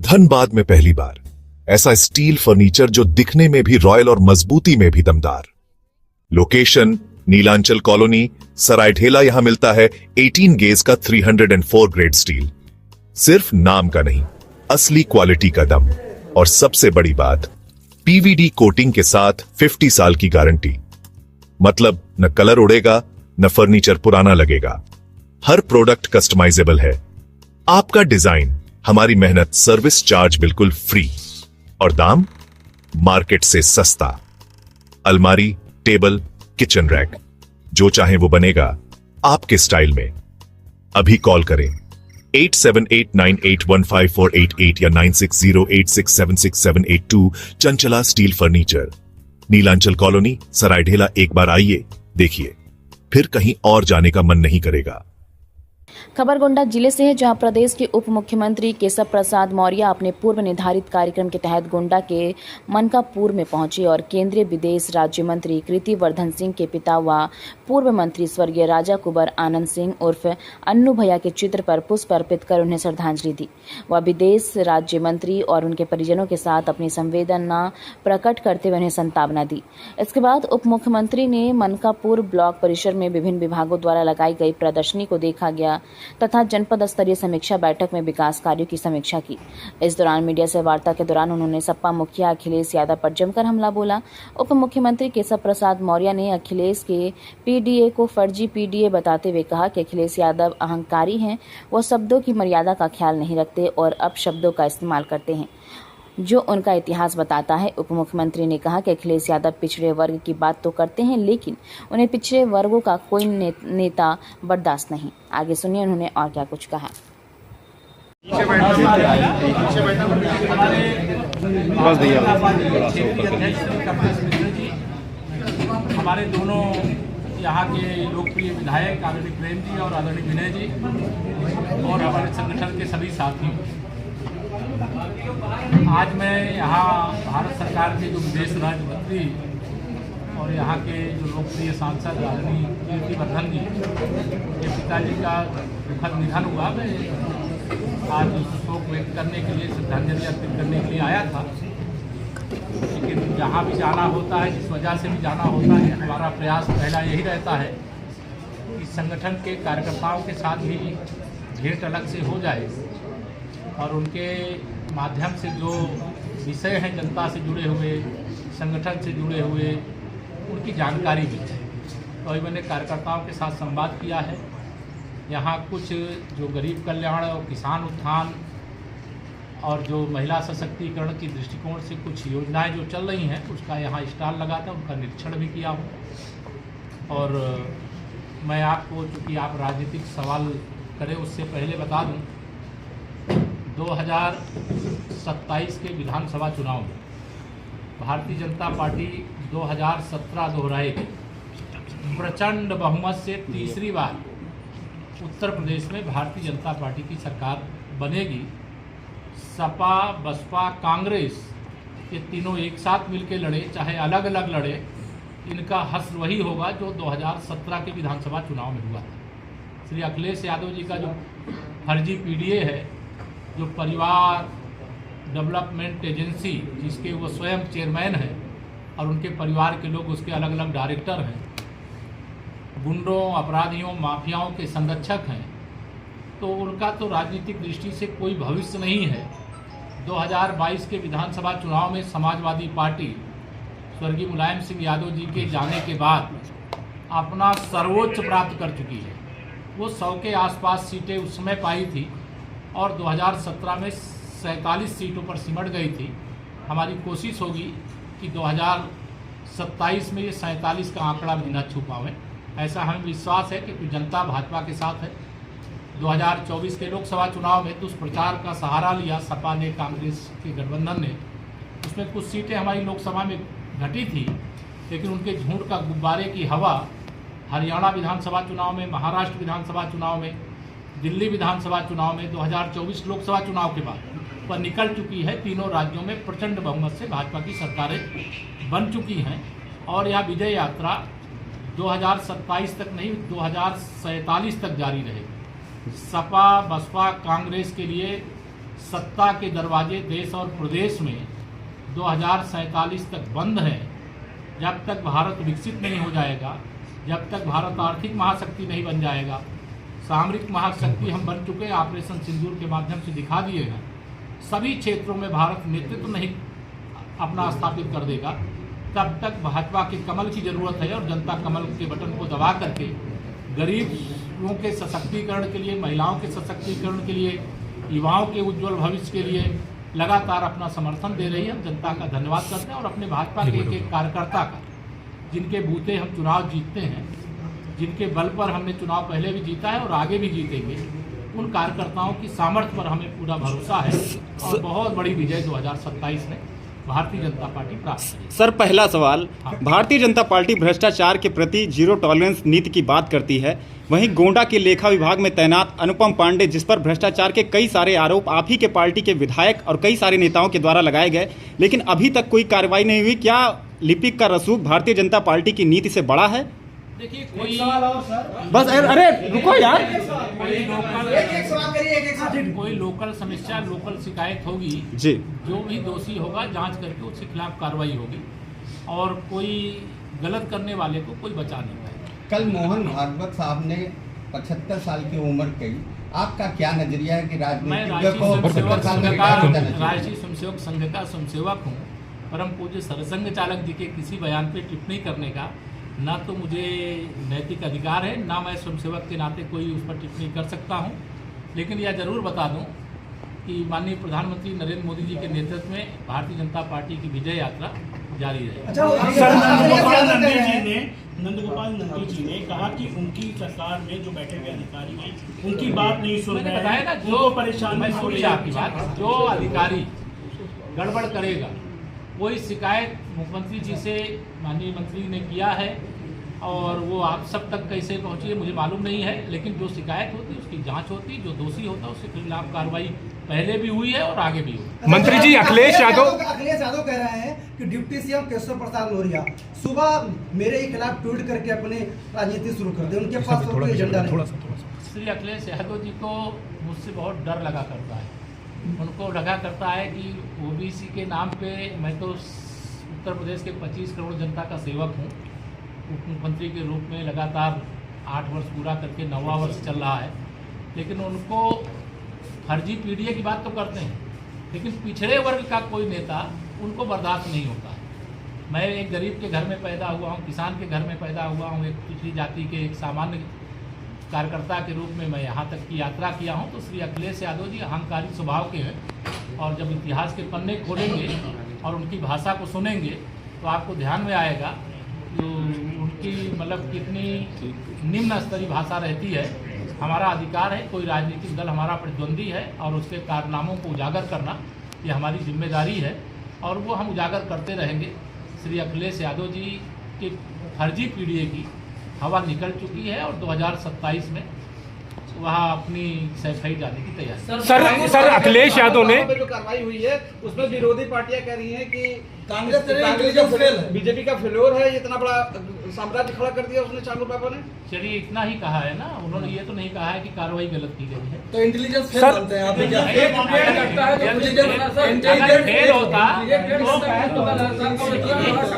धनबाद में पहली बार ऐसा स्टील फर्नीचर जो दिखने में भी रॉयल और मजबूती में भी दमदार। Location Nilanchal colony, Saraidhela. यहां मिलता है 18 गेज का 304 ग्रेड स्टील। सिर्फ नाम का नहीं, असली क्वालिटी का दम। और सबसे बड़ी बात, पीवीडी कोटिंग के साथ 50 साल की गारंटी। मतलब न कलर उड़ेगा, न फर्नीचर पुराना लगेगा। हर प्रोडक्ट कस्टमाइजेबल है। आपका डिजाइन, हमारी मेहनत, सर्विस चार्ज बिल्कुल फ्री। और दाम मार्केट से सस्ता। अलमारी, टेबल, किचन रैक, जो चाहे वो बनेगा आपके स्टाइल में। अभी कॉल करें 8789815488 या 9608676782। Chanchala steel furniture, Nilanchal colony, Saraidhela. एक बार आइए, देखिए, फिर कहीं और जाने का मन नहीं करेगा। खबर गोंडा जिले से है, जहां प्रदेश के उप मुख्यमंत्री केशव प्रसाद मौर्य अपने पूर्व निर्धारित कार्यक्रम के तहत गोंडा के मनकापुर में पहुंचे और केंद्रीय विदेश राज्य मंत्री कीर्तिवर्धन सिंह के पिता व पूर्व मंत्री स्वर्गीय राजा कुंवर आनंद सिंह उर्फ अन्नू भैया के चित्र पर पुष्प अर्पित कर उन्हें श्रद्धांजलि दी। वह विदेश राज्य मंत्री और उनके परिजनों के साथ अपनी संवेदना प्रकट करते हुए उन्हें सांत्वना दी। इसके बाद उप मुख्यमंत्री ने मनकापुर ब्लॉक परिसर में विभिन्न विभागों द्वारा लगाई गई प्रदर्शनी को देखा गया तथा जनपद स्तरीय समीक्षा बैठक में विकास कार्यों की समीक्षा की। इस दौरान मीडिया से वार्ता के दौरान उन्होंने सपा मुखिया अखिलेश यादव पर जमकर हमला बोला। उप मुख्यमंत्री केशव प्रसाद मौर्य ने अखिलेश के पीडीए को फर्जी पीडीए बताते हुए कहा कि अखिलेश यादव अहंकारी हैं। वो शब्दों की मर्यादा का ख्याल नहीं रखते और अपशब्दों का इस्तेमाल करते हैं, जो उनका इतिहास बताता है। उप मुख्यमंत्री ने कहा कि अखिलेश यादव पिछड़े वर्ग की बात तो करते हैं, लेकिन उन्हें पिछड़े वर्गों का कोई नेता बर्दाश्त नहीं। आगे सुनिए उन्होंने और क्या कुछ कहा। हमारे दोनों यहाँ के लोकप्रिय विधायक आदरणीय प्रेम जी और आदरणीय विनय जी और हमारे संगठन के सभी साथी, आज मैं यहाँ भारत सरकार के जो विदेश राज्य मंत्री और यहाँ के जो लोकप्रिय सांसद आदरणीय कीर्तिवर्धन जी के पिताजी का दुखद निधन हुआ, मैं आज शोक व्यक्त करने के लिए, श्रद्धांजलि अर्पित करने के लिए आया था। लेकिन जहाँ भी जाना होता है, जिस वजह से भी जाना होता है, हमारा प्रयास पहला यही रहता है कि संगठन के कार्यकर्ताओं के साथ भी भेंट अलग से हो जाए और उनके माध्यम से जो विषय हैं जनता से जुड़े हुए, संगठन से जुड़े हुए, उनकी जानकारी भी है। तो अभी मैंने कार्यकर्ताओं के साथ संवाद किया है। यहाँ कुछ जो गरीब कल्याण और किसान उत्थान और जो महिला सशक्तिकरण की दृष्टिकोण से कुछ योजनाएं जो चल रही हैं, उसका यहाँ स्टॉल लगा था, उनका निरीक्षण भी किया हूँ। और मैं आपको, चूँकि आप राजनीतिक सवाल करें, उससे पहले बता दूँ, 2027 के विधानसभा चुनाव में भारतीय जनता पार्टी 2017 दोहराएगी। प्रचंड बहुमत से तीसरी बार उत्तर प्रदेश में भारतीय जनता पार्टी की सरकार बनेगी। सपा, बसपा, कांग्रेस ये तीनों एक साथ मिलकर लड़े, चाहे अलग अलग लड़े, इनका हश्र वही होगा जो 2017 के विधानसभा चुनाव में हुआ था। श्री अखिलेश यादव जी का जो फर्जी पीडीए है, जो परिवार डेवलपमेंट एजेंसी जिसके वो स्वयं चेयरमैन हैं और उनके परिवार के लोग उसके अलग अलग डायरेक्टर हैं, गुंडों, अपराधियों, माफियाओं के संरक्षक हैं, तो उनका तो राजनीतिक दृष्टि से कोई भविष्य नहीं है। 2022 के विधानसभा चुनाव में समाजवादी पार्टी स्वर्गीय मुलायम सिंह यादव जी के जाने के बाद अपना सर्वोच्च प्राप्त कर चुकी है। वो 100 के आसपास सीटें उस समय पाई थी और 2017 में 47 सीटों पर सिमट गई थी। हमारी कोशिश होगी कि 2027 में ये 47 का आंकड़ा भी न छू पावें। ऐसा हमें विश्वास है कि जनता भाजपा के साथ है। 2024 के लोकसभा चुनाव में दुष्प्रचार का सहारा लिया सपा ने, कांग्रेस के गठबंधन ने। उसमें कुछ सीटें हमारी लोकसभा में घटी थी, लेकिन उनके झूठ का गुब्बारे की हवा हरियाणा विधानसभा चुनाव में, महाराष्ट्र विधानसभा चुनाव में, दिल्ली विधानसभा चुनाव में, 2024 लोकसभा चुनाव के बाद पर निकल चुकी है। तीनों राज्यों में प्रचंड बहुमत से भाजपा की सरकारें बन चुकी हैं और यह विजय यात्रा 2027 तक नहीं, 2047 तक जारी रहेगी। सपा, बसपा, कांग्रेस के लिए सत्ता के दरवाजे देश और प्रदेश में 2047 तक बंद हैं, जब तक भारत विकसित नहीं हो जाएगा, जब तक भारत आर्थिक महाशक्ति नहीं बन जाएगा, सामरिक महाशक्ति हम बन चुके हैं, ऑपरेशन सिंदूर के माध्यम से दिखा दिए हैं, सभी क्षेत्रों में भारत नेतृत्व नहीं अपना स्थापित कर देगा, तब तक भाजपा के कमल की जरूरत है। और जनता कमल के बटन को दबा करके गरीबों के सशक्तिकरण के लिए, महिलाओं के सशक्तिकरण के लिए, युवाओं के उज्जवल भविष्य के लिए लगातार अपना समर्थन दे रही है। हम जनता का धन्यवाद करते हैं और अपने भाजपा के एक एक कार्यकर्ता का, जिनके बूते हम चुनाव जीतते हैं, जिनके बल पर हमने चुनाव पहले भी जीता है और आगे भी जीतेंगे, उन कार्यकर्ताओं की सामर्थ्य पर हमें पूरा भरोसा है और बहुत बड़ी विजय 2027 में भारतीय जनता पार्टी प्राप्त करेगी। सर, पहला सवाल, भारतीय जनता पार्टी भ्रष्टाचार के प्रति जीरो टॉलरेंस नीति की बात करती है, वहीं गोंडा के लेखा विभाग में तैनात अनुपम पांडे, जिस पर भ्रष्टाचार के कई सारे आरोप आप ही के पार्टी के विधायक और कई सारे नेताओं के द्वारा लगाए गए, लेकिन अभी तक कोई कार्रवाई नहीं हुई। क्या लिपिक का रसूख भारतीय जनता पार्टी की नीति से बड़ा है? देखिए, कोई बस अरे रुको यार, कोई लोकल समस्या, लोकल शिकायत होगी जी, जो भी दोषी होगा जांच करके उसके खिलाफ कार्रवाई होगी और कोई गलत करने वाले को कोई बचा नहीं पाएगा। कल मोहन भागवत साहब ने 75 साल की उम्र कही, आपका क्या नजरिया है कि मैं राजनीतिज्ञ को राष्ट्रीय 75 साल में क्या स्वयंसेवक करना चाहिए? राष्ट्रीय स्वयंसेवक संघ का स्वयंसेवक हूँ। परम पूज्य सरसंघ चालक जी के किसी बयान पे टिप्पणी करने का ना तो मुझे नैतिक अधिकार है, ना मैं स्वयंसेवक के नाते कोई उस पर टिप्पणी कर सकता हूँ। लेकिन यह जरूर बता दूँ कि माननीय प्रधानमंत्री नरेंद्र मोदी जी के नेतृत्व में भारतीय जनता पार्टी की विजय यात्रा जारी रहे। नंदगोपाल नंदी जी ने कहा कि उनकी सरकार में जो बैठे हुए अधिकारी हैं उनकी बात नहीं सुन रहे हैं, बताया ना, जो परेशान, मैं सुन लिया आपकी बात, जो अधिकारी गड़बड़ करेगा, कोई शिकायत मुख्यमंत्री जी से माननीय मंत्री ने किया है और वो आप सब तक कैसे पहुंची है मुझे मालूम नहीं है, लेकिन जो शिकायत होती है उसकी जांच होती, जो दोषी होता है उसके खिलाफ कार्रवाई पहले भी हुई है और आगे भी हुई। मंत्री जी अखिलेश यादव कह रहे हैं कि डिप्टी सीएम केशव प्रसाद मौर्य सुबह मेरे ही खिलाफ ट्वीट करके अपनी राजनीति शुरू कर दी, उनके पास कोई एजेंडा नहीं। श्री अखिलेश यादव जी को मुझसे बहुत डर लगा करता है, उनको लगा करता है कि ओबीसी के नाम पे मैं तो उत्तर प्रदेश के 25 करोड़ जनता का सेवक हूँ, उप मुख्यमंत्री के रूप में लगातार 8 वर्ष पूरा करके 9वां वर्ष चल रहा है, लेकिन उनको फर्जी पीडीए की बात तो करते हैं, लेकिन पिछड़े वर्ग का कोई नेता उनको बर्दाश्त नहीं होता है। मैं एक गरीब के घर में पैदा हुआ हूँ, किसान के घर में पैदा हुआ हूँ, एक पिछड़ी जाति के एक सामान्य कार्यकर्ता के रूप में मैं यहाँ तक की यात्रा किया हूँ। तो श्री अखिलेश यादव जी अहंकारी स्वभाव के हैं और जब इतिहास के पन्ने खोलेंगे और उनकी भाषा को सुनेंगे तो आपको ध्यान में आएगा कि उनकी मतलब कितनी निम्न स्तरीय भाषा रहती है। हमारा अधिकार है, कोई राजनीतिक दल हमारा प्रतिद्वंदी है और उसके कारनामों को उजागर करना ये हमारी जिम्मेदारी है और वो हम उजागर करते रहेंगे। श्री अखिलेश यादव जी की फर्जी पीडीए की हवा निकल चुकी है और 2027 में वहाँ अपनी सफाई जाने की तैयारी। सर अखिलेश यादव ने जो कार्रवाई हुई है उसमें विरोधी पार्टियां कह रही हैं कि कांग्रेस बीजेपी का फेल्योर है, इतना बड़ा साम्राज्य खड़ा कर दिया उसने चालू बाबा ने। चलिए इतना ही कहा है ना, उन्होंने ये तो नहीं कहा है कि कार्रवाई गलत की गई है। तो इंटेलिजेंस फेल बनते हैं आप क्या? अगर फेल होता तो